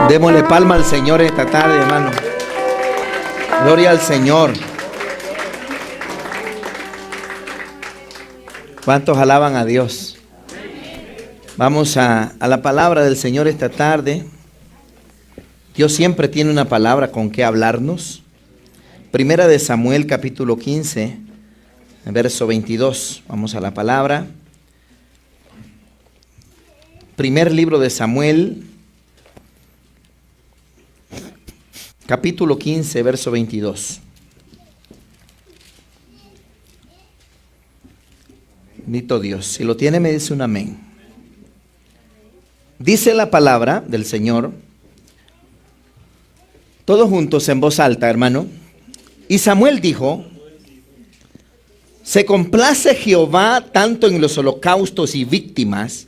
Démosle palma al Señor esta tarde, hermano. Gloria al Señor. ¿Cuántos alaban a Dios? Vamos a la palabra del Señor esta tarde. Dios siempre tiene una palabra con que hablarnos. Primera de Samuel, capítulo 15, verso 22. Vamos a la palabra. Primer libro de Samuel, capítulo 15, verso 22. Bendito Dios. Si lo tiene, me dice un amén. Dice la palabra del Señor, todos juntos en voz alta, hermano. Y Samuel dijo: se complace Jehová tanto en los holocaustos y víctimas,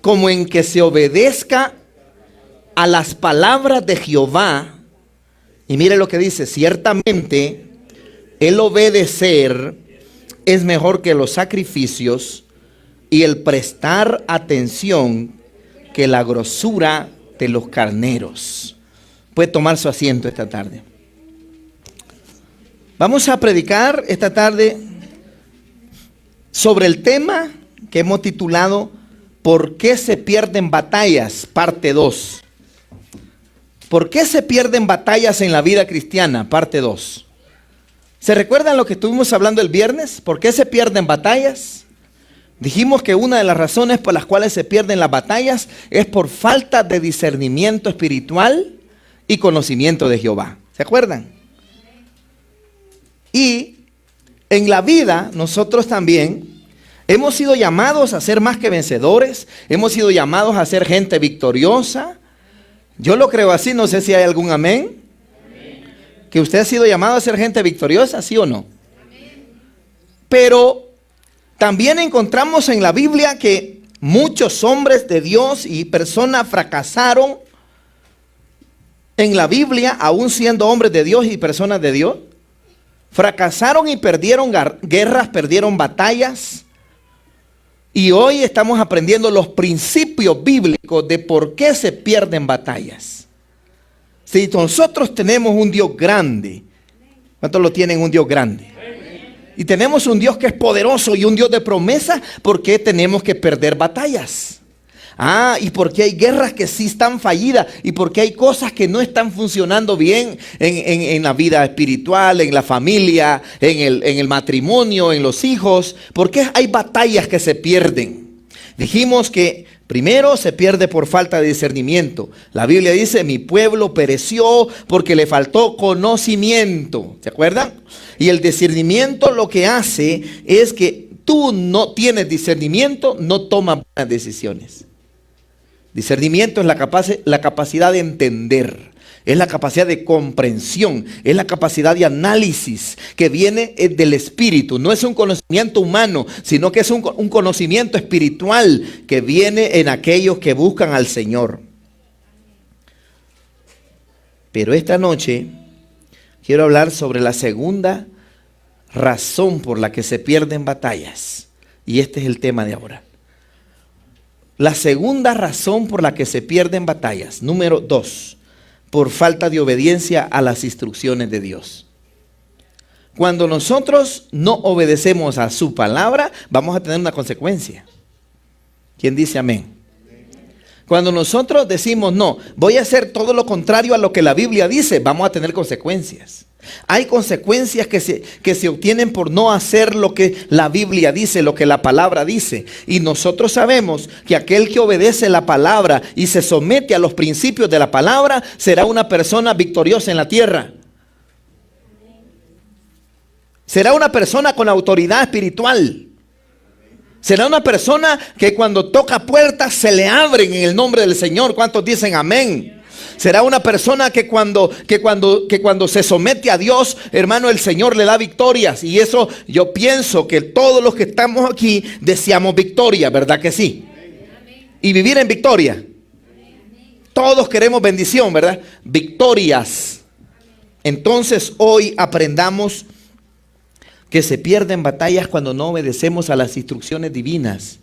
como en que se obedezca a las palabras de Jehová. Y mire lo que dice: ciertamente el obedecer es mejor que los sacrificios, y el prestar atención que la grosura de los carneros. Puede tomar su asiento esta tarde. Vamos a predicar esta tarde sobre el tema que hemos titulado ¿por qué se pierden batallas? Parte 2. ¿Por qué se pierden batallas en la vida cristiana? Parte 2. ¿Se recuerdan lo que estuvimos hablando el viernes? ¿Por qué se pierden batallas? Dijimos que una de las razones por las cuales se pierden las batallas es por falta de discernimiento espiritual y conocimiento de Jehová. ¿Se acuerdan? Y en la vida nosotros también hemos sido llamados a ser más que vencedores. Hemos sido llamados a ser gente victoriosa. Yo lo creo así, no sé si hay algún amén. Que usted ha sido llamado a ser gente victoriosa, ¿sí o no? Pero también encontramos en la Biblia que muchos hombres de Dios y personas fracasaron en la Biblia, aún siendo hombres de Dios y personas de Dios. Fracasaron y perdieron guerras, perdieron batallas. Y hoy estamos aprendiendo los principios bíblicos de por qué se pierden batallas. Si nosotros tenemos un Dios grande, ¿cuántos lo tienen, un Dios grande? Y tenemos un Dios que es poderoso y un Dios de promesa, ¿por qué tenemos que perder batallas? Y porque hay guerras que sí están fallidas y porque hay cosas que no están funcionando bien en la vida espiritual, en la familia, en el matrimonio, en los hijos. ¿Por qué hay batallas que se pierden? Dijimos que primero se pierde por falta de discernimiento. La Biblia dice: mi pueblo pereció porque le faltó conocimiento. ¿Se acuerdan? Y el discernimiento lo que hace es que tú no tienes discernimiento, no tomas buenas decisiones. Discernimiento es la capacidad de entender, es la capacidad de comprensión, es la capacidad de análisis que viene del espíritu. No es un conocimiento humano, sino que es un conocimiento espiritual que viene en aquellos que buscan al Señor. Pero esta noche quiero hablar sobre la segunda razón por la que se pierden batallas. Y este es el tema de ahora. La segunda razón por la que se pierden batallas, número 2, por falta de obediencia a las instrucciones de Dios. Cuando nosotros no obedecemos a su palabra, vamos a tener una consecuencia. ¿Quién dice amén? Cuando nosotros decimos no, voy a hacer todo lo contrario a lo que la Biblia dice, vamos a tener consecuencias. Hay consecuencias que se obtienen por no hacer lo que la Biblia dice, lo que la palabra dice. Y nosotros sabemos que aquel que obedece la palabra y se somete a los principios de la palabra será una persona victoriosa en la tierra. Será una persona con autoridad espiritual. Será una persona que cuando toca puertas se le abren en el nombre del Señor. ¿Cuántos dicen amén? Será una persona que cuando se somete a Dios, hermano, el Señor le da victorias. Y eso yo pienso que todos los que estamos aquí deseamos victoria, ¿verdad que sí? Y vivir en victoria. Todos queremos bendición, ¿verdad? Victorias. Entonces hoy aprendamos que se pierden batallas cuando no obedecemos a las instrucciones divinas.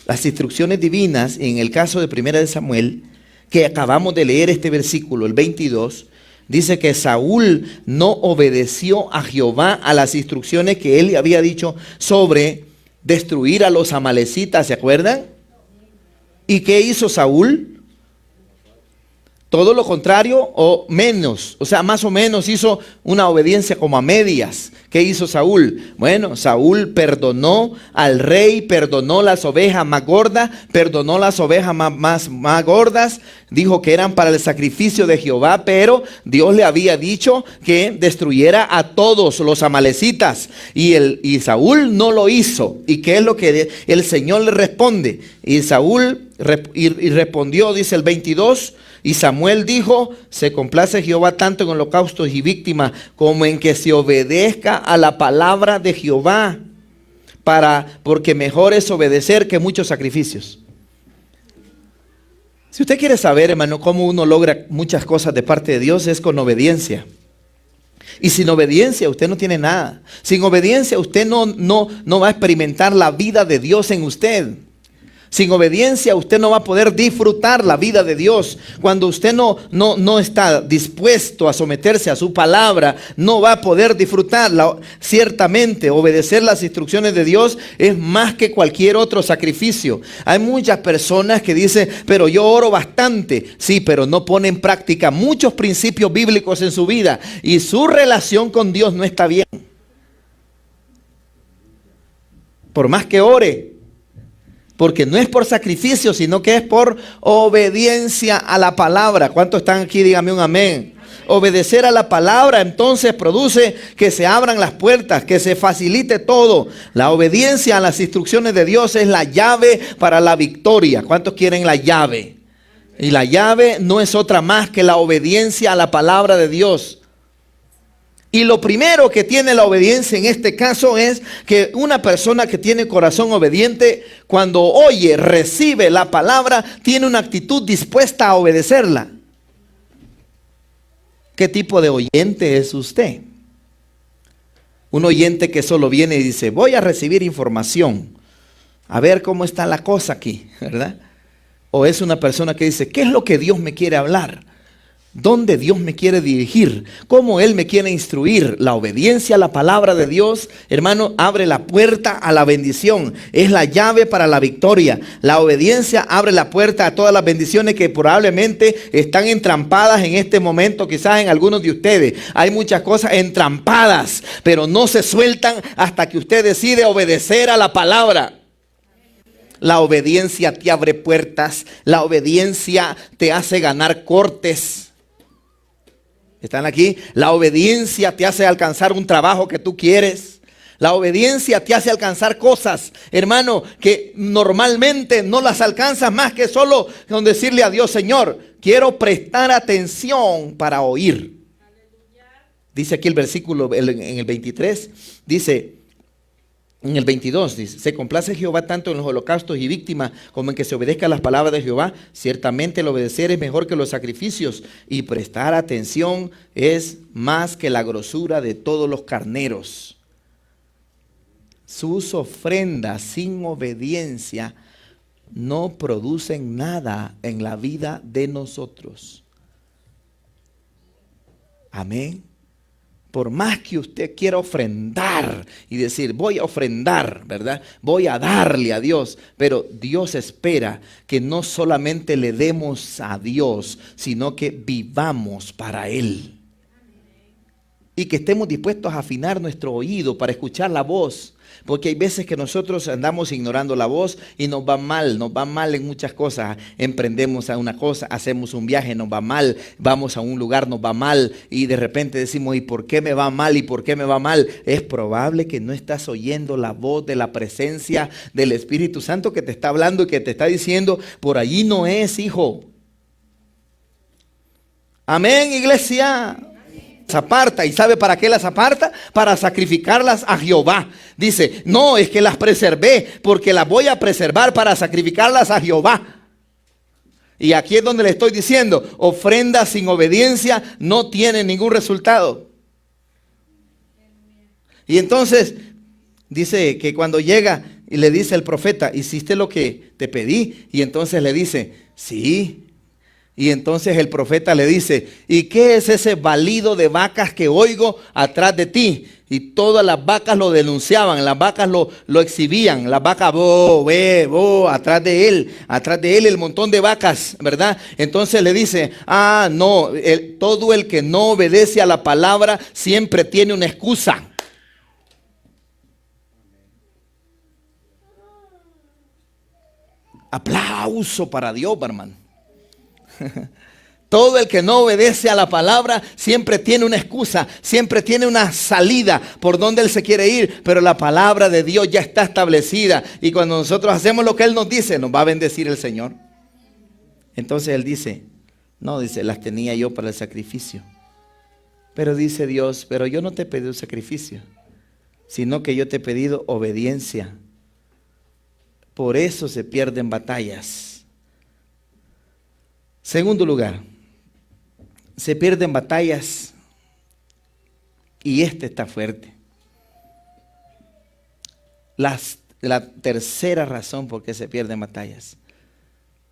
Las instrucciones divinas, en el caso de 1 de Samuel, que acabamos de leer este versículo, el 22, dice que Saúl no obedeció a Jehová a las instrucciones que él le había dicho sobre destruir a los amalecitas, ¿se acuerdan? ¿Y qué hizo Saúl? Todo lo contrario o menos, o sea, más o menos hizo una obediencia como a medias. ¿Qué hizo Saúl? Bueno, Saúl perdonó al rey, perdonó las ovejas más gordas, perdonó las ovejas más gordas, dijo que eran para el sacrificio de Jehová, pero Dios le había dicho que destruyera a todos los amalecitas y Saúl no lo hizo. ¿Y qué es lo que el Señor le responde? Y Saúl respondió, dice el 22, y Samuel dijo, se complace Jehová tanto en holocaustos y víctimas como en que se obedezca a la palabra de Jehová, porque mejor es obedecer que muchos sacrificios. Si usted quiere saber, hermano, cómo uno logra muchas cosas de parte de Dios, es con obediencia. Y sin obediencia usted no tiene nada. Sin obediencia usted no va a experimentar la vida de Dios en usted. Sin obediencia usted no va a poder disfrutar la vida de Dios. Cuando usted no está dispuesto a someterse a su palabra, no va a poder disfrutarla. Ciertamente obedecer las instrucciones de Dios es más que cualquier otro sacrificio. Hay muchas personas que dicen, pero yo oro bastante. Sí, pero no pone en práctica muchos principios bíblicos en su vida y su relación con Dios no está bien. Por más que ore, porque no es por sacrificio, sino que es por obediencia a la palabra. ¿Cuántos están aquí? Dígame un amén. Obedecer a la palabra entonces produce que se abran las puertas, que se facilite todo. La obediencia a las instrucciones de Dios es la llave para la victoria. ¿Cuántos quieren la llave? Y la llave no es otra más que la obediencia a la palabra de Dios. Y lo primero que tiene la obediencia en este caso es que una persona que tiene corazón obediente, cuando oye, recibe la palabra, tiene una actitud dispuesta a obedecerla. ¿Qué tipo de oyente es usted? Un oyente que solo viene y dice, voy a recibir información, a ver cómo está la cosa aquí, ¿verdad? O es una persona que dice, ¿qué es lo que Dios me quiere hablar? ¿Dónde Dios me quiere dirigir? ¿Cómo Él me quiere instruir? La obediencia a la palabra de Dios, hermano, abre la puerta a la bendición. Es la llave para la victoria. La obediencia abre la puerta a todas las bendiciones que probablemente están entrampadas en este momento, quizás en algunos de ustedes. Hay muchas cosas entrampadas, pero no se sueltan hasta que usted decide obedecer a la palabra. La obediencia te abre puertas. La obediencia te hace ganar cortes. ¿Están aquí? La obediencia te hace alcanzar un trabajo que tú quieres. La obediencia te hace alcanzar cosas, hermano, que normalmente no las alcanzas más que solo con decirle a Dios, Señor, quiero prestar atención para oír. Dice aquí el versículo en el 23, dice... En el 22 dice, se complace Jehová tanto en los holocaustos y víctimas como en que se obedezca a las palabras de Jehová. Ciertamente el obedecer es mejor que los sacrificios y prestar atención es más que la grosura de todos los carneros. Sus ofrendas sin obediencia no producen nada en la vida de nosotros. Amén. Por más que usted quiera ofrendar y decir, voy a ofrendar, ¿verdad? Voy a darle a Dios. Pero Dios espera que no solamente le demos a Dios, sino que vivamos para Él. Y que estemos dispuestos a afinar nuestro oído para escuchar la voz. Porque hay veces que nosotros andamos ignorando la voz y nos va mal en muchas cosas. Emprendemos a una cosa, hacemos un viaje, nos va mal, vamos a un lugar, nos va mal y de repente decimos, ¿y por qué me va mal? ¿Y por qué me va mal? Es probable que no estás oyendo la voz de la presencia del Espíritu Santo que te está hablando y que te está diciendo, por allí no es, hijo. Amén, iglesia. Aparta. ¿Y sabe para qué las aparta? Para sacrificarlas a Jehová. Dice, no, es que las preservé porque las voy a preservar para sacrificarlas a Jehová. Y aquí es donde le estoy diciendo, ofrenda sin obediencia no tiene ningún resultado. Y entonces dice que cuando llega y le dice el profeta, hiciste lo que te pedí. Y entonces le dice, sí. Y entonces el profeta le dice, ¿y qué es ese balido de vacas que oigo atrás de ti? Y todas las vacas lo denunciaban, las vacas lo exhibían, las vacas, bo, ve, bo, atrás de él el montón de vacas, ¿verdad? Entonces le dice, no, todo el que no obedece a la palabra siempre tiene una excusa. Aplauso para Dios, hermano. Todo el que no obedece a la palabra siempre tiene una excusa, siempre tiene una salida por donde él se quiere ir, pero la palabra de Dios ya está establecida y cuando nosotros hacemos lo que él nos dice, nos va a bendecir el Señor. Entonces él dice, no, dice, las tenía yo para el sacrificio. Pero dice Dios, pero yo no te he pedido sacrificio, sino que yo te he pedido obediencia. Por eso se pierden batallas. Segundo lugar, se pierden batallas y está fuerte. La tercera razón por qué se pierden batallas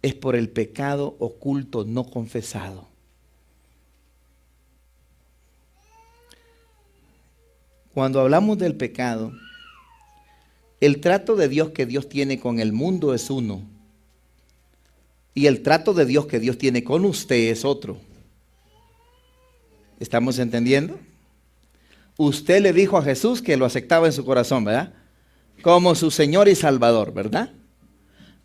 es por el pecado oculto no confesado. Cuando hablamos del pecado, el trato de Dios que Dios tiene con el mundo es uno. Y el trato de Dios que Dios tiene con usted es otro. ¿Estamos entendiendo? Usted le dijo a Jesús que lo aceptaba en su corazón, ¿verdad? Como su Señor y Salvador, ¿verdad?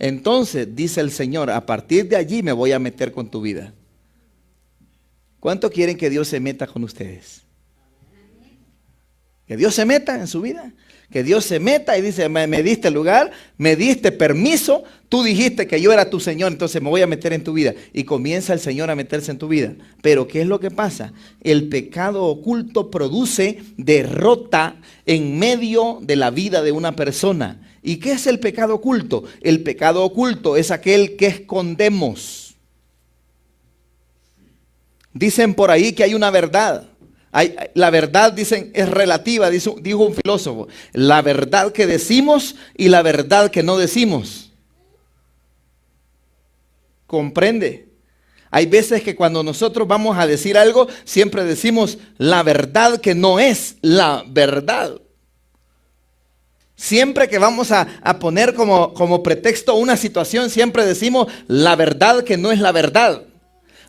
Entonces, dice el Señor, a partir de allí me voy a meter con tu vida. ¿Cuánto quieren que Dios se meta con ustedes? Que Dios se meta en su vida. Que Dios se meta y dice, me diste lugar, me diste permiso, tú dijiste que yo era tu Señor, entonces me voy a meter en tu vida. Y comienza el Señor a meterse en tu vida. Pero ¿qué es lo que pasa? El pecado oculto produce derrota en medio de la vida de una persona. ¿Y qué es el pecado oculto? El pecado oculto es aquel que escondemos. Dicen por ahí que hay una verdad. La verdad, dicen, es relativa, dijo un filósofo. La verdad que decimos y la verdad que no decimos. ¿Comprende? Hay veces que cuando nosotros vamos a decir algo, siempre decimos la verdad que no es la verdad. Siempre que vamos a poner como pretexto una situación, siempre decimos la verdad que no es la verdad.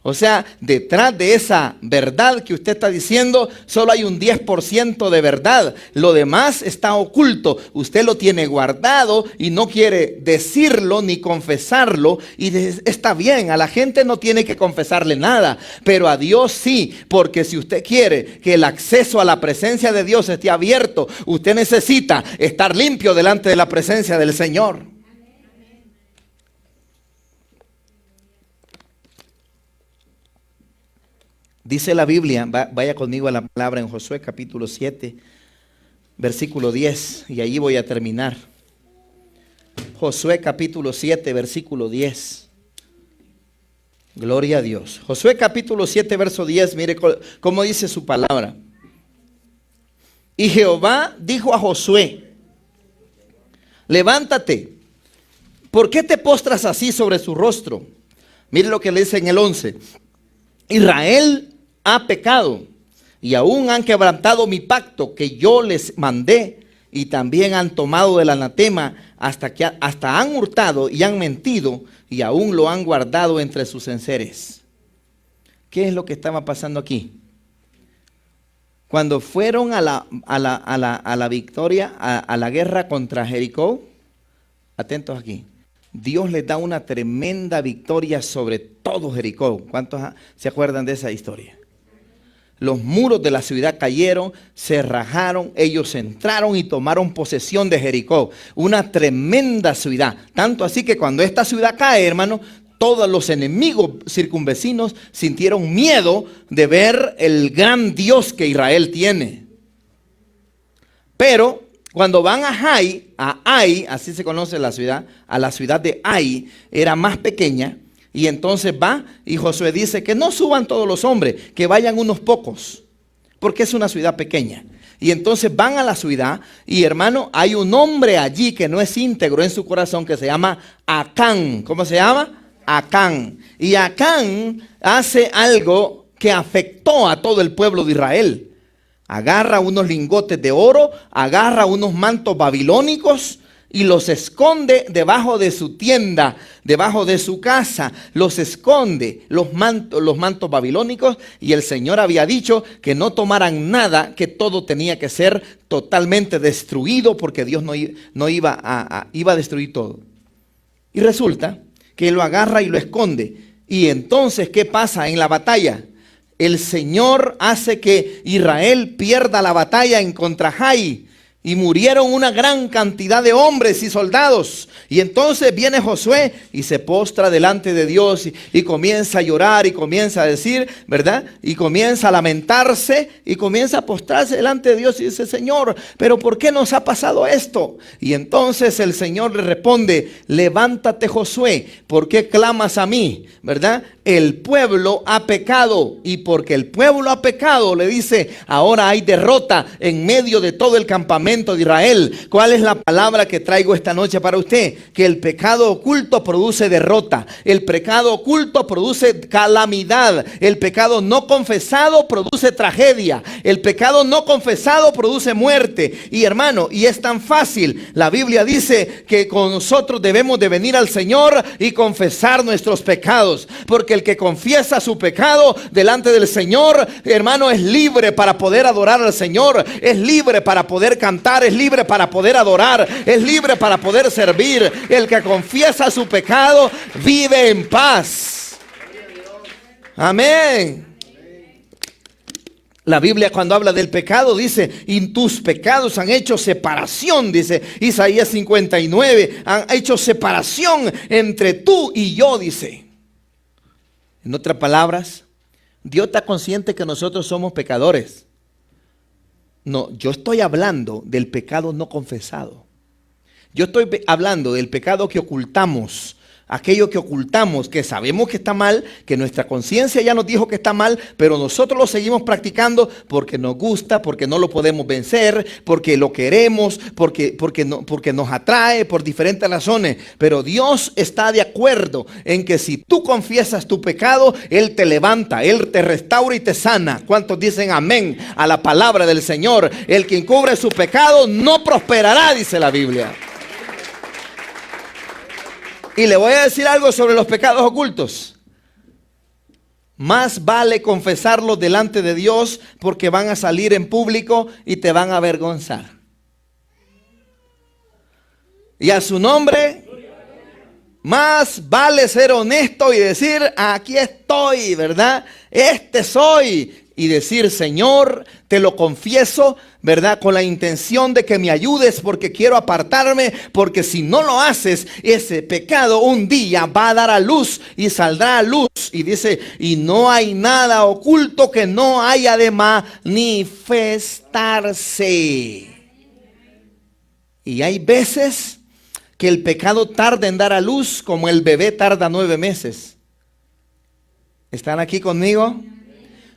O sea, detrás de esa verdad que usted está diciendo, solo hay un 10% de verdad. Lo demás está oculto. Usted lo tiene guardado y no quiere decirlo ni confesarlo. Y está bien, a la gente no tiene que confesarle nada, pero a Dios sí. Porque si usted quiere que el acceso a la presencia de Dios esté abierto, usted necesita estar limpio delante de la presencia del Señor. Dice la Biblia, vaya conmigo a la palabra en Josué capítulo 7, versículo 10, y allí voy a terminar. Josué capítulo 7, versículo 10. Gloria a Dios. Josué capítulo 7, verso 10, mire cómo dice su palabra. Y Jehová dijo a Josué, levántate, ¿por qué te postras así sobre su rostro? Mire lo que le dice en el 11. Israel ha pecado y aún han quebrantado mi pacto que yo les mandé y también han tomado del anatema hasta han hurtado y han mentido y aún lo han guardado entre sus enseres. ¿Qué es lo que estaba pasando aquí? Cuando fueron a la victoria, a la guerra contra Jericó, atentos aquí. Dios les da una tremenda victoria sobre todo Jericó. ¿Cuántos se acuerdan de esa historia? Los muros de la ciudad cayeron, se rajaron, ellos entraron y tomaron posesión de Jericó. Una tremenda ciudad. Tanto así que cuando esta ciudad cae, hermano, todos los enemigos circunvecinos sintieron miedo de ver el gran Dios que Israel tiene. Pero cuando van a Ai, así se conoce la ciudad, a la ciudad de Ai, era más pequeña, Y entonces va y Josué dice que no suban todos los hombres, que vayan unos pocos, porque es una ciudad pequeña. Y entonces van a la ciudad y, hermano, hay un hombre allí que no es íntegro en su corazón, que se llama Acán. ¿Cómo se llama? Acán. Y Acán hace algo que afectó a todo el pueblo de Israel. Agarra unos lingotes de oro, agarra unos mantos babilónicos y los esconde debajo de su tienda, debajo de su casa. Los esconde, los mantos babilónicos. Y el Señor había dicho que no tomaran nada, que todo tenía que ser totalmente destruido, porque Dios no iba a destruir todo. Y resulta que lo agarra y lo esconde. Y entonces, ¿qué pasa en la batalla? El Señor hace que Israel pierda la batalla en contra Jai. Y murieron una gran cantidad de hombres y soldados. Y entonces viene Josué y se postra delante de Dios y comienza a llorar y comienza a decir, ¿verdad? Y comienza a lamentarse y comienza a postrarse delante de Dios y dice, Señor, ¿pero por qué nos ha pasado esto? Y entonces el Señor le responde, levántate, Josué, ¿por qué clamas a mí? ¿Verdad? El pueblo ha pecado, y porque el pueblo ha pecado, le dice, ahora hay derrota en medio de todo el campamento de Israel. ¿Cuál es la palabra que traigo esta noche para usted? Que el pecado oculto produce derrota, el pecado oculto produce calamidad, el pecado no confesado produce tragedia, el pecado no confesado produce muerte. Y hermano, y es tan fácil, la Biblia dice que con nosotros debemos de venir al Señor y confesar nuestros pecados, porque el que confiesa su pecado delante del Señor, hermano, es libre para poder adorar al Señor, es libre para poder cantar, es libre para poder adorar, es libre para poder servir. El que confiesa su pecado vive en paz. Amén. La Biblia, cuando habla del pecado, dice, y tus pecados han hecho separación, dice Isaías 59, han hecho separación entre tú y yo, dice. En otras palabras, Dios está consciente que nosotros somos pecadores. No, yo estoy hablando del pecado no confesado. Yo estoy hablando del pecado que ocultamos. Aquello que ocultamos, que sabemos que está mal, que nuestra conciencia ya nos dijo que está mal, pero nosotros lo seguimos practicando porque nos gusta, porque no lo podemos vencer, porque lo queremos, porque nos atrae, por diferentes razones. Pero Dios está de acuerdo en que si tú confiesas tu pecado, Él te levanta, Él te restaura y te sana. ¿Cuántos dicen amén a la palabra del Señor? El que encubre su pecado no prosperará, dice la Biblia. Y le voy a decir algo sobre los pecados ocultos. Más vale confesarlos delante de Dios, porque van a salir en público y te van a avergonzar. Y a su nombre, más vale ser honesto y decir, aquí estoy, ¿verdad? Este soy. Y decir, Señor, te lo confieso, ¿verdad? Con la intención de que me ayudes, porque quiero apartarme, porque si no lo haces, ese pecado un día va a dar a luz y saldrá a luz. Y dice, y no hay nada oculto que no haya de manifestarse. Y hay veces que el pecado tarda en dar a luz, como el bebé tarda 9 meses. ¿Están aquí conmigo?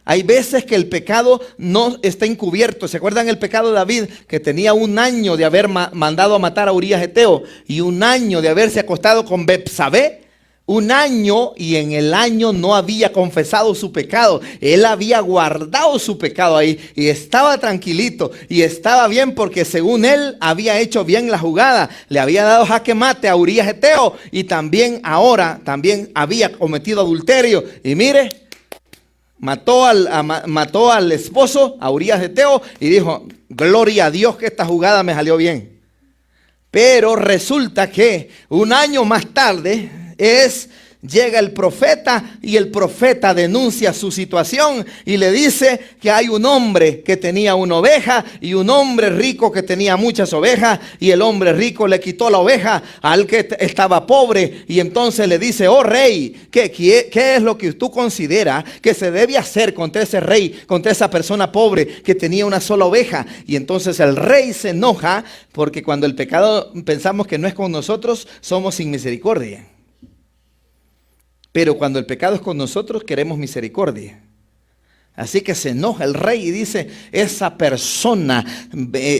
Hay veces que el pecado no está encubierto. ¿Se acuerdan el pecado de David? Que tenía 1 año de haber mandado a matar a Urías Eteo y 1 año de haberse acostado con Betsabé. 1 año, y en el año no había confesado su pecado. Él había guardado su pecado ahí y estaba tranquilito y estaba bien, porque según él había hecho bien la jugada. Le había dado jaque mate a Urías Eteo y también había cometido adulterio. Y mire, mató al esposo, a Urías Eteo, y dijo, gloria a Dios que esta jugada me salió bien. Pero resulta que 1 año más tarde llega el profeta, y el profeta denuncia su situación y le dice que hay un hombre que tenía 1 oveja y un hombre rico que tenía muchas ovejas, y el hombre rico le quitó la oveja al que estaba pobre. Y entonces le dice, oh rey, ¿qué es lo que tú consideras que se debe hacer contra ese rey, contra esa persona pobre que tenía 1 sola oveja? Y entonces el rey se enoja, porque cuando el pecado pensamos que no es con nosotros, somos sin misericordia. Pero cuando el pecado es con nosotros, queremos misericordia. Así que se enoja el rey y dice, esa persona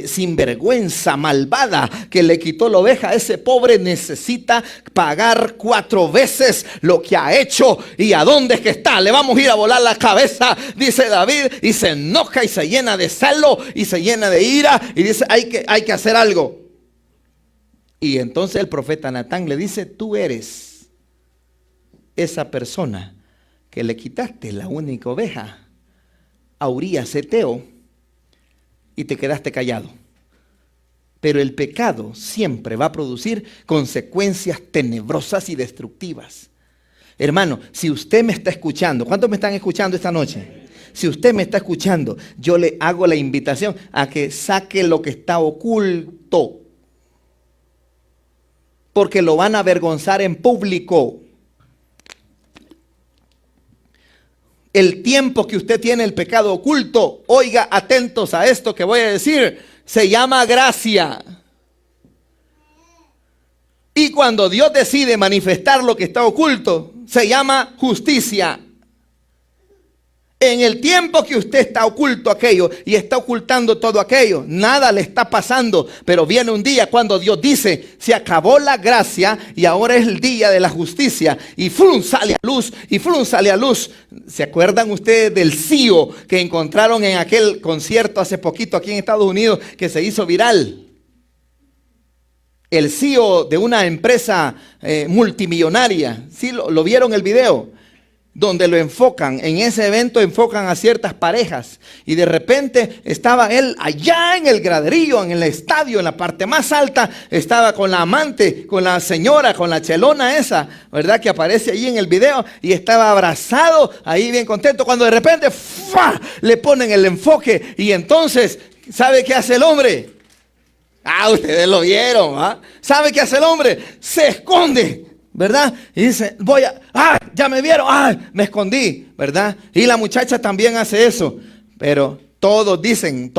sinvergüenza, malvada, que le quitó la oveja, ese pobre necesita pagar 4 veces lo que ha hecho. ¿Y a dónde es que está? Le vamos a ir a volar la cabeza, dice David, y se enoja y se llena de celo y se llena de ira y dice, hay que hacer algo. Y entonces el profeta Natán le dice, tú eres esa persona que le quitaste la única oveja a Urías Eteo y te quedaste callado. Pero el pecado siempre va a producir consecuencias tenebrosas y destructivas. Hermano, si usted me está escuchando, ¿cuántos me están escuchando esta noche? Si usted me está escuchando, yo le hago la invitación a que saque lo que está oculto, porque lo van a avergonzar en público. El tiempo que usted tiene el pecado oculto, oiga, atentos a esto que voy a decir, se llama gracia. Y cuando Dios decide manifestar lo que está oculto, se llama justicia. En el tiempo que usted está oculto aquello y está ocultando todo aquello, nada le está pasando. Pero viene un día cuando Dios dice, se acabó la gracia y ahora es el día de la justicia. Y ¡frum! Sale a luz, y ¡frum! Sale a luz. ¿Se acuerdan ustedes del CEO que encontraron en aquel concierto hace poquito aquí en Estados Unidos que se hizo viral? El CEO de una empresa multimillonaria. ¿Sí lo vieron el video? Donde lo enfocan, en ese evento enfocan a ciertas parejas y de repente estaba él allá en el graderío, en el estadio, en la parte más alta, estaba con la amante, con la señora, con la chelona esa, ¿verdad? Que aparece ahí en el video y estaba abrazado, ahí bien contento, cuando de repente ¡fua! Le ponen el enfoque y entonces, ¿sabe qué hace el hombre? Ustedes lo vieron, ¿ah? ¿Sabe qué hace el hombre? Se esconde, ¿verdad? Y dice, ya me vieron, me escondí, ¿verdad? Y la muchacha también hace eso, pero todos dicen,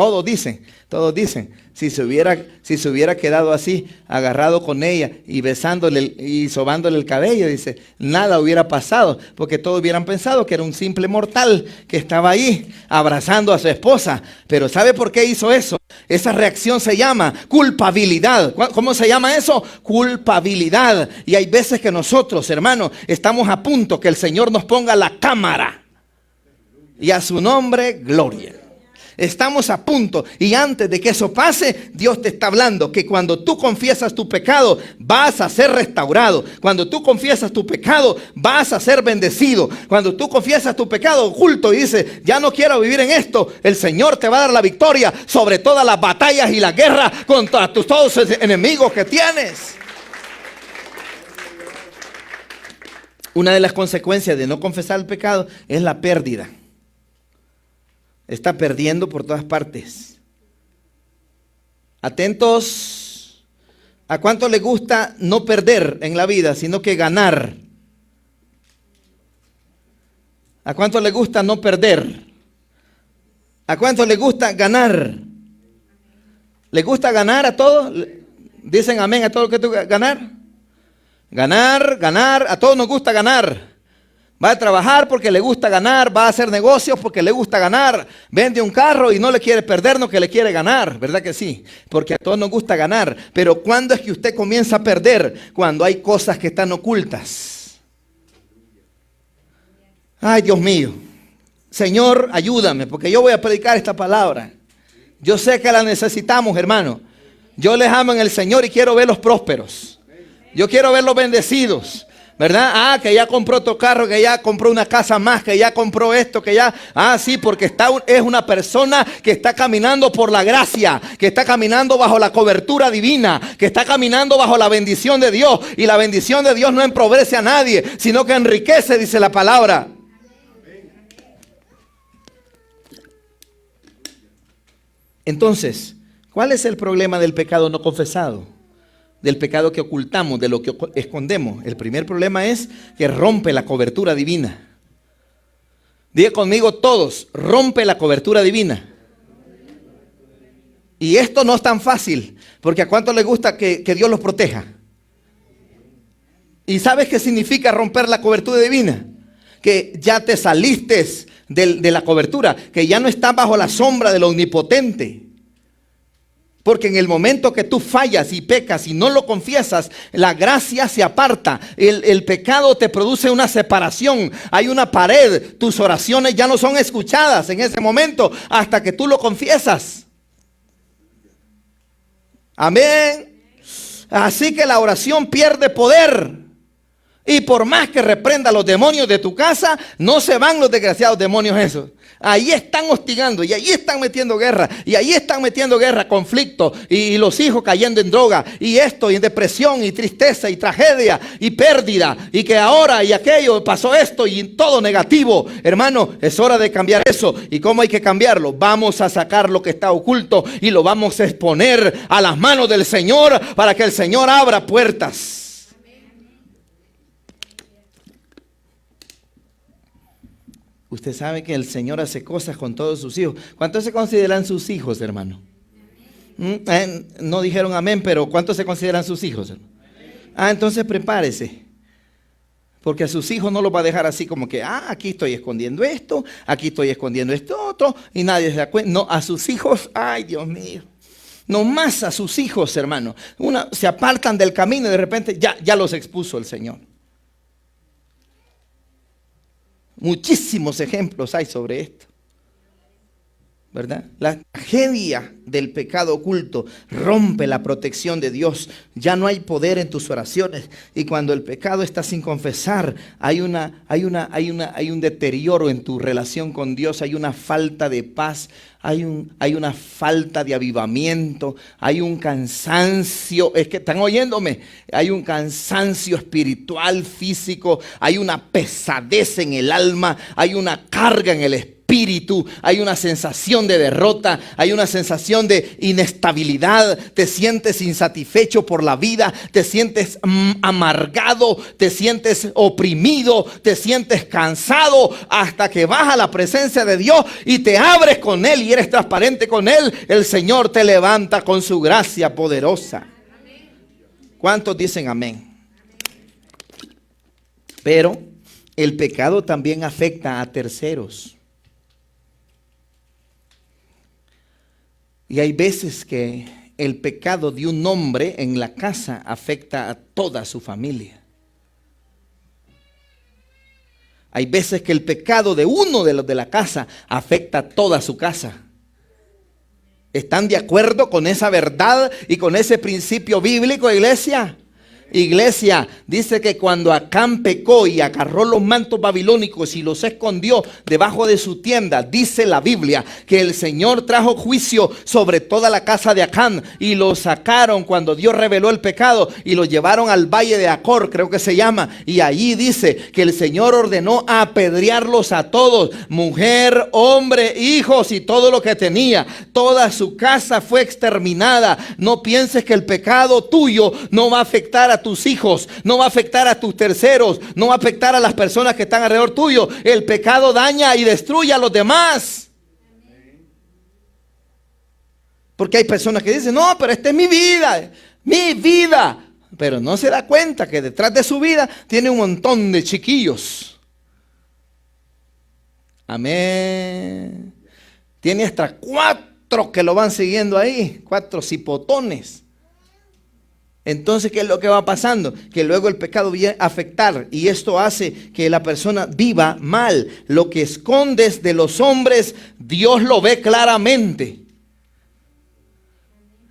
si se hubiera quedado así, agarrado con ella y besándole y sobándole el cabello, dice, nada hubiera pasado, porque todos hubieran pensado que era un simple mortal que estaba ahí abrazando a su esposa. Pero ¿sabe por qué hizo eso? Esa reacción se llama culpabilidad. ¿Cómo se llama eso? Culpabilidad. Y hay veces que nosotros, hermanos, estamos a punto que el Señor nos ponga la cámara. Y a su nombre, gloria. Estamos a punto, y antes de que eso pase, Dios te está hablando que cuando tú confiesas tu pecado, vas a ser restaurado. Cuando tú confiesas tu pecado, vas a ser bendecido. Cuando tú confiesas tu pecado oculto y dices, ya no quiero vivir en esto, el Señor te va a dar la victoria sobre todas las batallas y la guerra contra todos los enemigos que tienes. Una de las consecuencias de no confesar el pecado es la pérdida. Está perdiendo por todas partes. Atentos. ¿A cuánto le gusta no perder en la vida, sino que ganar? ¿A cuánto le gusta no perder? ¿A cuánto le gusta ganar? ¿Le gusta ganar a todos? ¿Dicen amén a todo lo que tú ganar? Ganar, a todos nos gusta ganar. Va a trabajar porque le gusta ganar, va a hacer negocios porque le gusta ganar, vende un carro y no le quiere perder, no que le quiere ganar, ¿verdad que sí? Porque a todos nos gusta ganar. Pero ¿cuándo es que usted comienza a perder? Cuando hay cosas que están ocultas. Ay, Dios mío. Señor, ayúdame, porque yo voy a predicar esta palabra. Yo sé que la necesitamos, hermano. Yo les amo en el Señor y quiero verlos prósperos. Yo quiero verlos bendecidos. ¿Verdad? Que ya compró otro carro, que ya compró una casa más, que ya compró esto, que ya... sí, porque es una persona que está caminando por la gracia, que está caminando bajo la cobertura divina, que está caminando bajo la bendición de Dios. Y la bendición de Dios no empobrece a nadie, sino que enriquece, dice la palabra. Entonces, ¿cuál es el problema del pecado no confesado? Del pecado que ocultamos, de lo que escondemos. El primer problema es que rompe la cobertura divina. Diga conmigo todos, rompe la cobertura divina. Y esto no es tan fácil, porque ¿a cuánto les gusta que Dios los proteja? ¿Y sabes qué significa romper la cobertura divina? Que ya te saliste de la cobertura, que ya no estás bajo la sombra del omnipotente. Porque en el momento que tú fallas y pecas y no lo confiesas, la gracia se aparta. El pecado te produce una separación. Hay una pared. Tus oraciones ya no son escuchadas en ese momento hasta que tú lo confiesas. Amén. Así que la oración pierde poder. Y por más que reprenda a los demonios de tu casa, no se van los desgraciados demonios esos. Ahí están hostigando y ahí están metiendo guerra. Y ahí están metiendo guerra, conflicto. Y los hijos cayendo en droga. Y esto, y en depresión, y tristeza, y tragedia, y pérdida. Y que ahora y aquello pasó esto y todo negativo. Hermano, es hora de cambiar eso. ¿Y cómo hay que cambiarlo? Vamos a sacar lo que está oculto y lo vamos a exponer a las manos del Señor para que el Señor abra puertas. Usted sabe que el Señor hace cosas con todos sus hijos. ¿Cuántos se consideran sus hijos, hermano? No dijeron amén, pero ¿cuántos se consideran sus hijos? Entonces prepárese. Porque a sus hijos no los va a dejar así como que, aquí estoy escondiendo esto, aquí estoy escondiendo esto otro, y nadie se da cuenta. No, a sus hijos, ay Dios mío. No más a sus hijos, hermano. Se apartan del camino y de repente ya los expuso el Señor. Muchísimos ejemplos hay sobre esto, ¿verdad? La tragedia del pecado oculto rompe la protección de Dios. Ya no hay poder en tus oraciones. Y cuando el pecado está sin confesar, hay un deterioro en tu relación con Dios. Hay una falta de paz. Hay una falta de avivamiento. Hay un cansancio. Es que están oyéndome. Hay un cansancio espiritual, físico. Hay una pesadez en el alma. Hay una carga en el espíritu. Hay una sensación de derrota. Hay una sensación de inestabilidad. Te sientes insatisfecho por la vida. Te sientes amargado. Te sientes oprimido. Te sientes cansado. Hasta que vas a la presencia de Dios y te abres con Él y eres transparente con Él. El Señor te levanta con su gracia poderosa. ¿Cuántos dicen amén? Pero el pecado también afecta a terceros. Y hay veces que el pecado de un hombre en la casa afecta a toda su familia. Hay veces que el pecado de uno de los de la casa afecta a toda su casa. ¿Están de acuerdo con esa verdad y con ese principio bíblico, iglesia? Iglesia, dice que cuando Acán pecó y agarró los mantos babilónicos y los escondió debajo de su tienda, dice la Biblia que el Señor trajo juicio sobre toda la casa de Acán y lo sacaron cuando Dios reveló el pecado y lo llevaron al valle de Acor, creo que se llama, y allí dice que el Señor ordenó apedrearlos a todos, mujer, hombre, hijos y todo lo que tenía. Toda su casa fue exterminada. No pienses que el pecado tuyo no va a afectar a tus hijos, no va a afectar a tus terceros, no va a afectar a las personas que están alrededor tuyo. El pecado daña y destruye a los demás. Porque hay personas que dicen, no, pero esta es mi vida. Pero no se da cuenta que detrás de su vida tiene un montón de chiquillos. Amén. Tiene hasta 4 que lo van siguiendo ahí, 4 cipotones. Entonces, ¿qué es lo que va pasando? Que luego el pecado viene a afectar y esto hace que la persona viva mal. Lo que escondes de los hombres, Dios lo ve claramente.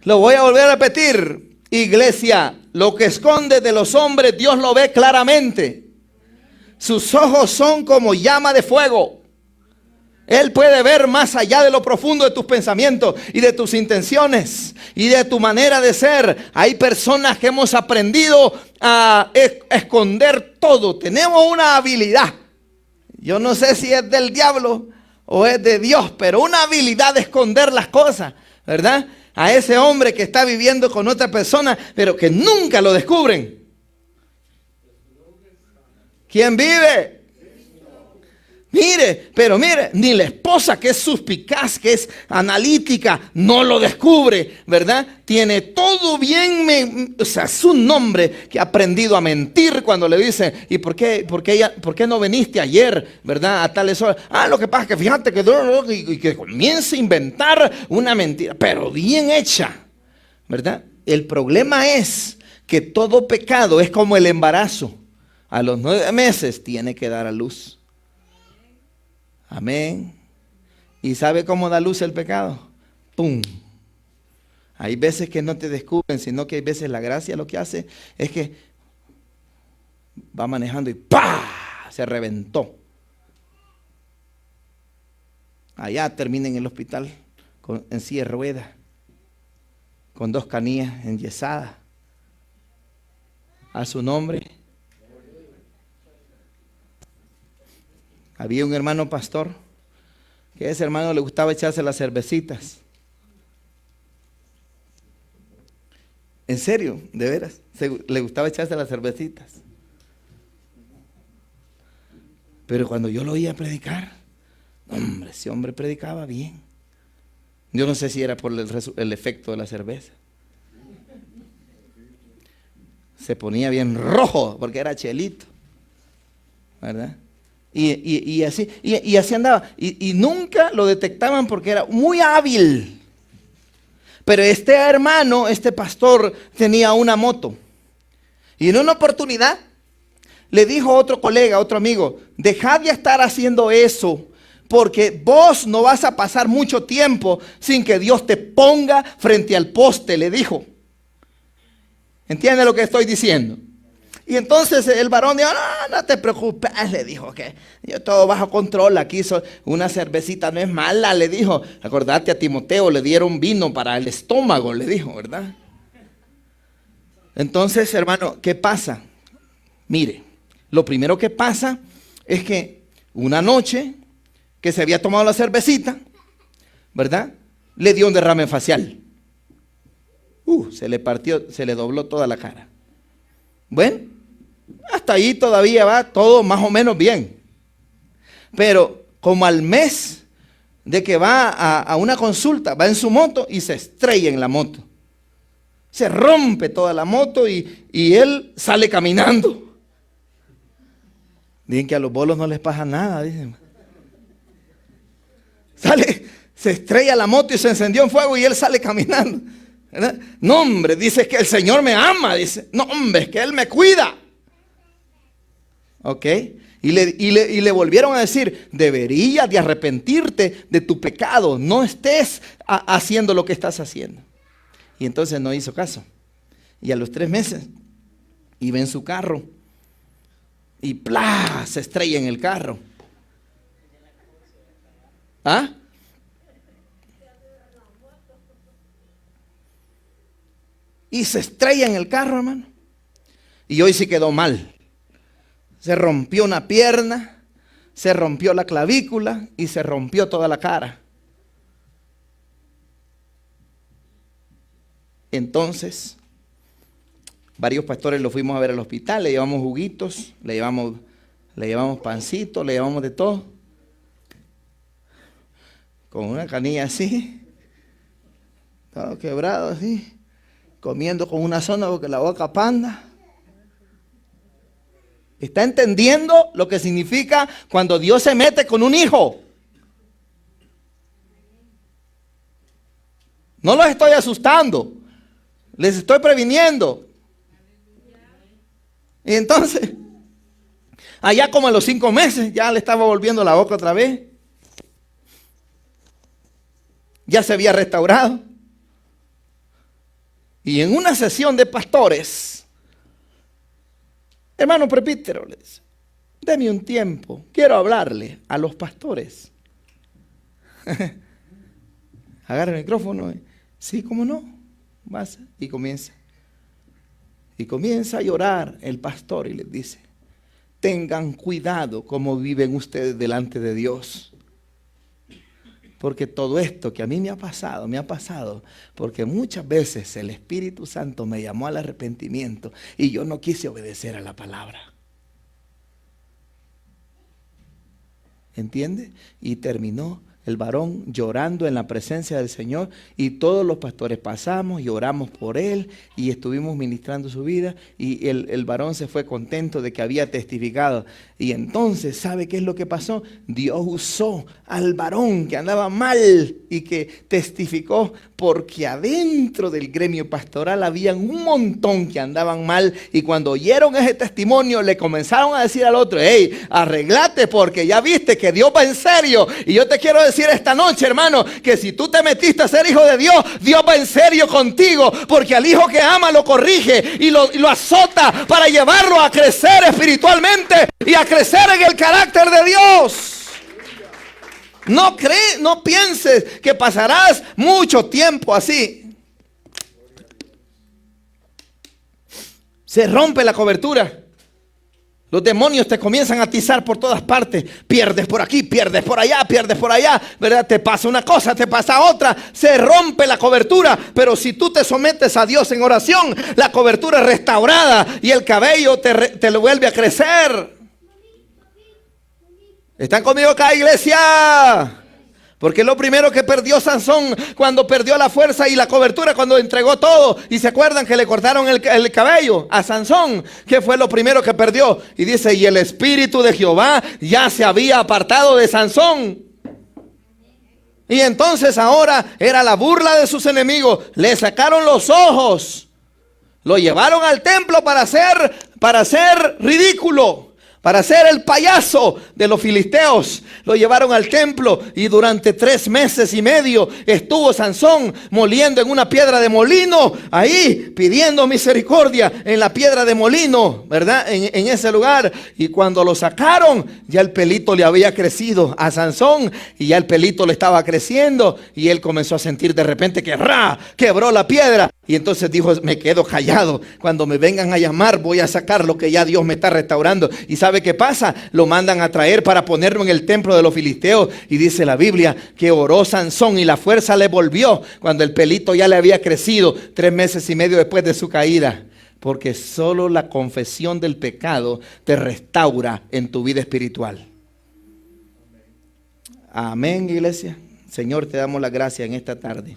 Lo voy a volver a repetir, iglesia. Lo que escondes de los hombres, Dios lo ve claramente. Sus ojos son como llama de fuego. Él puede ver más allá de lo profundo de tus pensamientos y de tus intenciones y de tu manera de ser. Hay personas que hemos aprendido a esconder todo. Tenemos una habilidad. Yo no sé si es del diablo o es de Dios, pero una habilidad de esconder las cosas, ¿verdad? A ese hombre que está viviendo con otra persona, pero que nunca lo descubren. ¿Quién vive? Mire, ni la esposa, que es suspicaz, que es analítica, no lo descubre, ¿verdad? Tiene todo bien, o sea, es un hombre que ha aprendido a mentir cuando le dicen, ¿y por qué no viniste ayer, verdad? A tales horas. Lo que pasa es que fíjate que, y que comienza a inventar una mentira, pero bien hecha, ¿verdad? El problema es que todo pecado es como el embarazo. A los 9 meses tiene que dar a luz. Amén. ¿Y sabe cómo da luz el pecado? ¡Pum! Hay veces que no te descubren, sino que hay veces la gracia lo que hace es que va manejando y ¡pah! Se reventó. Allá termina en el hospital en silla de ruedas, con 2 canillas enyesadas. A su nombre. Había un hermano pastor, que a ese hermano le gustaba echarse las cervecitas. En serio, de veras, le gustaba echarse las cervecitas. Pero cuando yo lo oía predicar, hombre, ese hombre predicaba bien. Yo no sé si era por el efecto de la cerveza. Se ponía bien rojo porque era chelito, ¿verdad? Y así andaba. Y nunca lo detectaban porque era muy hábil. Pero este hermano, este pastor, tenía una moto. Y en una oportunidad le dijo a otro colega, a otro amigo, dejad de estar haciendo eso, porque vos no vas a pasar mucho tiempo sin que Dios te ponga frente al poste, le dijo. ¿Entiende lo que estoy diciendo? Y entonces el varón dijo, no te preocupes, le dijo, que yo todo bajo control, aquí una cervecita no es mala, le dijo. Acordate, a Timoteo le dieron vino para el estómago, le dijo, ¿verdad? Entonces, hermano, ¿qué pasa? Mire, lo primero que pasa es que una noche que se había tomado la cervecita, ¿verdad? Le dio un derrame facial. Se le partió, se le dobló toda la cara. Bueno, hasta ahí todavía va todo más o menos bien. Pero como al mes de que va a una consulta, va en su moto y se estrella en la moto. Se rompe toda la moto y él sale caminando. Dicen que a los bolos no les pasa nada, dicen. Se estrella la moto y se encendió en fuego y él sale caminando. ¿Verdad? No, hombre, dice que el Señor me ama, dice. No, hombre, es que Él me cuida. ¿Ok? Y le volvieron a decir, deberías de arrepentirte de tu pecado, no estés haciendo lo que estás haciendo. Y entonces no hizo caso. Y a los 3 meses iba en su carro y ¡plá! Se estrella en el carro. ¿Ah? Y se estrella en el carro, hermano. Y hoy sí quedó mal. Se rompió una pierna, se rompió la clavícula y se rompió toda la cara. Entonces, varios pastores lo fuimos a ver al hospital, le llevamos juguitos, le llevamos pancito, le llevamos de todo. Con una canilla así, todo quebrado así. Comiendo con una zona porque la boca panda. ¿Está entendiendo lo que significa cuando Dios se mete con un hijo? No los estoy asustando, les estoy previniendo. Y entonces, allá como a los 5 meses, ya le estaba volviendo la boca otra vez. Ya se había restaurado. Y en una sesión de pastores, hermano presbítero, le dice, deme un tiempo, quiero hablarle a los pastores. Agarra el micrófono, sí, cómo no, vas, y comienza a llorar el pastor y les dice, tengan cuidado cómo viven ustedes delante de Dios. Porque todo esto que a mí me ha pasado porque muchas veces el Espíritu Santo me llamó al arrepentimiento y yo no quise obedecer a la palabra. ¿entiende? Y terminó el varón llorando en la presencia del Señor, y todos los pastores pasamos y oramos por él y estuvimos ministrando su vida, y el varón se fue contento de que había testificado. Y entonces, ¿sabe qué es lo que pasó? Dios usó al varón que andaba mal y que testificó, porque adentro del gremio pastoral habían un montón que andaban mal, y cuando oyeron ese testimonio le comenzaron a decir al otro: hey, arreglate porque ya viste que Dios va en serio. Y yo te quiero decir esta noche, hermano, que si tú te metiste a ser hijo de Dios, Dios va en serio contigo, porque al hijo que ama lo corrige y lo azota para llevarlo a crecer espiritualmente y a crecer en el carácter de Dios. No pienses que pasarás mucho tiempo así. Se rompe la cobertura. Los demonios te comienzan a atizar por todas partes. Pierdes por aquí, pierdes por allá, ¿verdad? Te pasa una cosa, te pasa otra. Se rompe la cobertura. Pero si tú te sometes a Dios en oración, la cobertura es restaurada y el cabello te lo vuelve a crecer. ¿Están conmigo acá, iglesia? Porque lo primero que perdió Sansón cuando perdió la fuerza y la cobertura, cuando entregó todo. Y se acuerdan que le cortaron el cabello a Sansón. ¿Qué fue lo primero que perdió? Y dice: y el espíritu de Jehová ya se había apartado de Sansón. Y entonces ahora era la burla de sus enemigos. Le sacaron los ojos. Lo llevaron al templo para hacer ridículo, para ser el payaso de los filisteos. Lo llevaron al templo y durante 3 meses y medio estuvo Sansón moliendo en una piedra de molino, ahí pidiendo misericordia en la piedra de molino, ¿verdad? En ese lugar. Y cuando lo sacaron, ya el pelito le había crecido a Sansón, y ya el pelito le estaba creciendo, y él comenzó a sentir de repente que quebró la piedra. Y entonces dijo: me quedo callado, cuando me vengan a llamar voy a sacar lo que ya Dios me está restaurando. ¿Y sabe qué pasa? Lo mandan a traer para ponerlo en el templo de los filisteos, y dice la Biblia que oró Sansón y la fuerza le volvió cuando el pelito ya le había crecido 3 meses y medio después de su caída. Porque solo la confesión del pecado te restaura en tu vida espiritual. Amén, iglesia. Señor, te damos la gracia en esta tarde,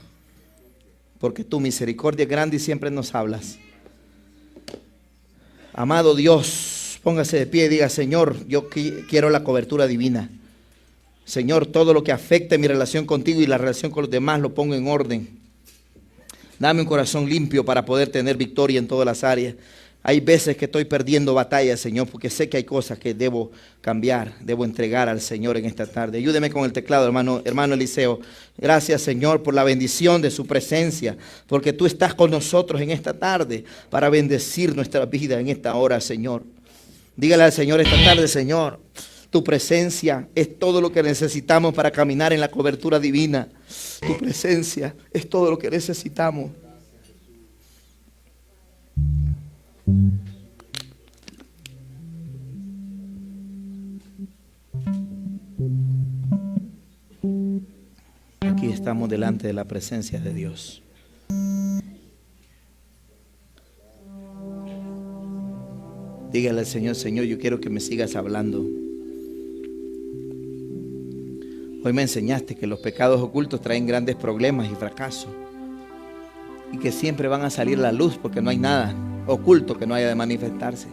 porque tu misericordia es grande y siempre nos hablas. Amado Dios, póngase de pie y diga: Señor, yo quiero la cobertura divina. Señor, todo lo que afecte mi relación contigo y la relación con los demás lo pongo en orden. Dame un corazón limpio para poder tener victoria en todas las áreas. Hay veces que estoy perdiendo batallas, Señor, porque sé que hay cosas que debo cambiar, debo entregar al Señor en esta tarde. Ayúdeme con el teclado, hermano Eliseo. Gracias, Señor, por la bendición de su presencia, porque tú estás con nosotros en esta tarde para bendecir nuestra vida en esta hora, Señor. Dígale al Señor esta tarde: Señor, tu presencia es todo lo que necesitamos para caminar en la cobertura divina. Tu presencia es todo lo que necesitamos. Aquí estamos delante de la presencia de Dios. Dígale al Señor: Señor, yo quiero que me sigas hablando. Hoy me enseñaste que los pecados ocultos traen grandes problemas y fracasos, y que siempre van a salir a la luz, porque no hay nada oculto que no haya de manifestarse.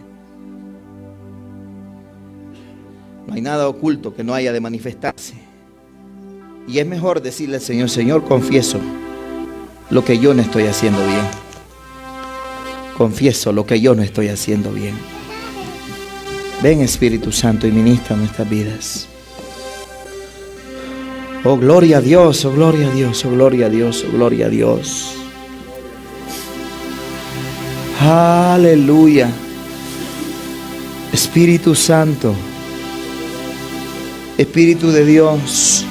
No hay nada oculto que no haya de manifestarse. Y es mejor decirle al Señor: Señor, confieso lo que yo no estoy haciendo bien. Confieso lo que yo no estoy haciendo bien. Ven, Espíritu Santo, y ministra nuestras vidas. Oh, gloria a Dios, oh, gloria a Dios, oh, gloria a Dios, oh, gloria a Dios. Aleluya. Espíritu Santo, Espíritu de Dios.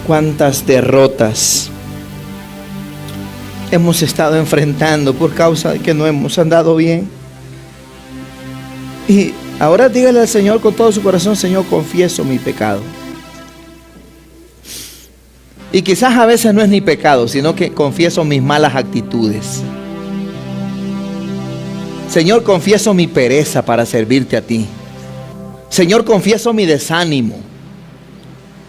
Cuántas derrotas hemos estado enfrentando por causa de que no hemos andado bien. Y ahora dígale al Señor con todo su corazón: Señor, confieso mi pecado. Y quizás a veces no es ni pecado, sino que confieso mis malas actitudes. Señor, confieso mi pereza para servirte a ti. Señor, confieso mi desánimo.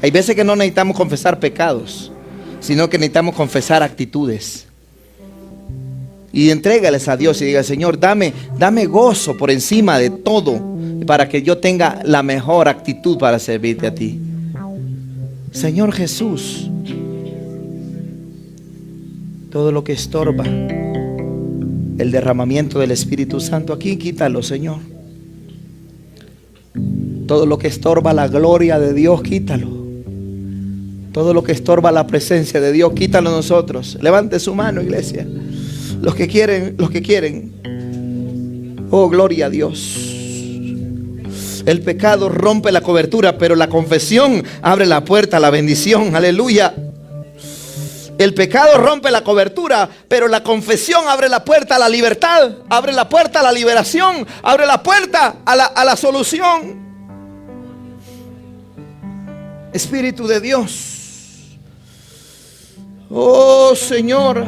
Hay veces que no necesitamos confesar pecados, sino que necesitamos confesar actitudes. Y entrégales a Dios y diga: Señor, dame gozo por encima de todo, para que yo tenga la mejor actitud para servirte a ti. Señor Jesús, todo lo que estorba el derramamiento del Espíritu Santo aquí, quítalo, Señor. Todo lo que estorba la gloria de Dios, quítalo. Todo lo que estorba la presencia de Dios, quítalo nosotros. Levante su mano, iglesia. Los que quieren. Oh, gloria a Dios. El pecado rompe la cobertura, pero la confesión abre la puerta a la bendición. Aleluya. El pecado rompe la cobertura, pero la confesión abre la puerta a la libertad, abre la puerta a la liberación, abre la puerta a la solución. Espíritu de Dios. Oh, Señor.